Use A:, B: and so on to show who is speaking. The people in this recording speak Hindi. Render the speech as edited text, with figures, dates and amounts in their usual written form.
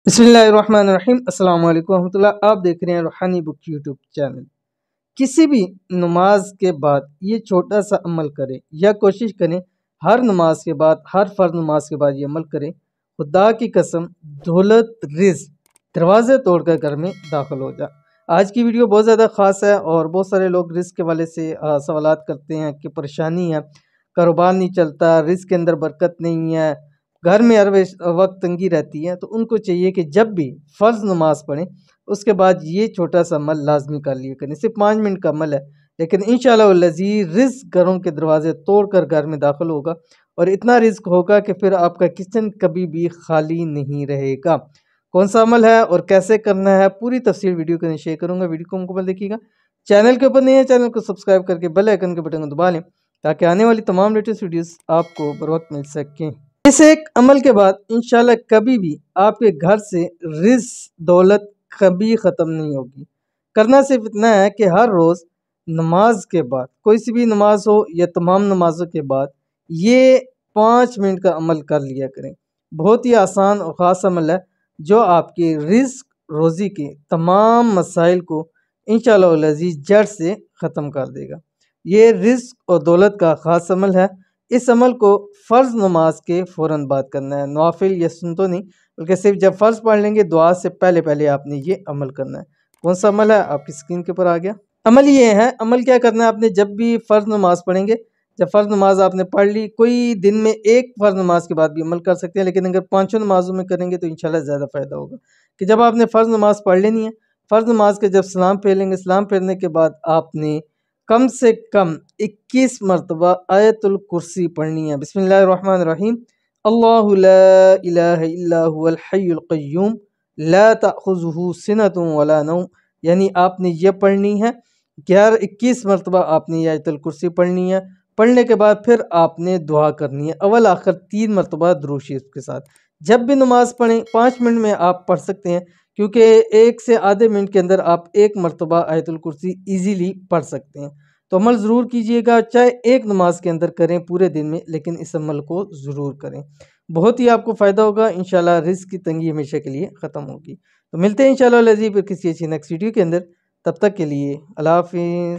A: बिस्मिल्लाहिर्रहमानिर्रहीम अस्सलाम वालेकुम रहमतुल्लाह। आप देख रहे हैं रूहानी बुक यूट्यूब चैनल। किसी भी नमाज के बाद ये छोटा सा अमल करें या कोशिश करें हर नमाज के बाद, हर फ़र्ज नमाज के बाद ये अमल करें। खुदा की कसम, दौलत रिज़्क दरवाज़े तोड़कर घर में दाखिल हो जा। आज की वीडियो बहुत ज़्यादा ख़ास है और बहुत सारे लोग रिज़्क के वाले से सवालात करते हैं कि परेशानी है, कारोबार नहीं चलता, रिज़्क के अंदर बरकत नहीं है, घर में हर वक्त तंगी रहती है। तो उनको चाहिए कि जब भी फ़र्ज़ नमाज पढ़ें उसके बाद ये छोटा सा अमल लाजमी कर लिया करें। सिर्फ 5 मिनट का अमल है, लेकिन इंशाअल्लाह लज़ीज़ रिज़्क घरों के दरवाजे तोड़कर घर में दाखिल होगा और इतना रिज़्क होगा कि फिर आपका किचन कभी भी खाली नहीं रहेगा। कौन सा अमल है और कैसे करना है, पूरी तफसील वीडियो के अंदर शेयर करूँगा। वीडियो को मुकम्मल देखिएगा। चैनल के ऊपर नहीं है, चैनल को सब्सक्राइब करके बेल आइकन के बटन को दबा लें ताकि आने वाली तमाम लेटेस्ट वीडियोस आपको बर वक्त मिल सकें। इस एक अमल के बाद इंशाल्लाह कभी भी आपके घर से रिज़्क दौलत कभी ख़त्म नहीं होगी। करना सिर्फ इतना है कि हर रोज़ नमाज के बाद, कोई सी भी नमाज हो या तमाम नमाज़ों के बाद, ये 5 मिनट का अमल कर लिया करें। बहुत ही आसान और ख़ास अमल है जो आपकी रिज़्क रोज़ी के तमाम मसाइल को इंशाअल्लाह अज़ीज़ जड़ से ख़त्म कर देगा। ये रिज़्क और दौलत का ख़ास अमल है। इस अमल को फ़र्ज़ नमाज के फ़ौरन बाद करना है, नवाफिल या सुन्नतों नहीं, बल्कि सिर्फ जब फ़र्ज़ पढ़ लेंगे दुआ से पहले पहले आपने ये अमल करना है। कौन सा अमल है आपकी स्क्रीन के ऊपर आ गया। अमल ये है, अमल क्या करना है आपने जब भी फ़र्ज़ नमाज पढ़ेंगे, जब फ़र्ज़ नमाज आपने पढ़ ली, कोई दिन में एक फ़र्ज़ नमाज के बाद भी अमल कर सकते हैं, लेकिन अगर पाँचों नमाज़ों में करेंगे तो इंशाल्लाह ज़्यादा फ़ायदा होगा। कि जब आपने फ़र्ज़ नमाज पढ़ लेनी है, फ़र्ज़ नमाज के जब सलाम फेरेंगे, सलाम फेरने के बाद आपने कम से कम 21 मरतबा आयतुल कुर्सी पढ़नी है। बिस्मिल्लाहिर्रहमानिर्रहीम। अल्लाहु ला इलाहा इल्ला हुवल हय्युल क़य्यूम ला तअख़ुज़ुहु सिनतुन वला नौम। यानी आपने ये पढ़नी है 21 मरतबा आपने ये आयतुल कुर्सी पढ़नी है। पढ़ने के बाद फिर आपने दुआ करनी है, अव्वल आखिर 3 मरतबा दुरूद शरीफ के साथ। जब भी नमाज़ पढ़ें 5 मिनट में आप पढ़ सकते हैं, क्योंकि 1 से आधे मिनट के अंदर आप 1 मरतबा आयतुल कुर्सी ईज़िली पढ़ सकते हैं। तो अमल ज़रूर कीजिएगा, चाहे एक नमाज के अंदर करें पूरे दिन में, लेकिन इस अमल को ज़रूर करें। बहुत ही आपको फ़ायदा होगा, इंशाल्लाह रिज़्क की तंगी हमेशा के लिए ख़त्म होगी। तो मिलते हैं इंशाल्लाह फिर किसी अच्छी नेक्स्ट वीडियो के अंदर। तब तक के लिए अल्लाह हाफ़िज़।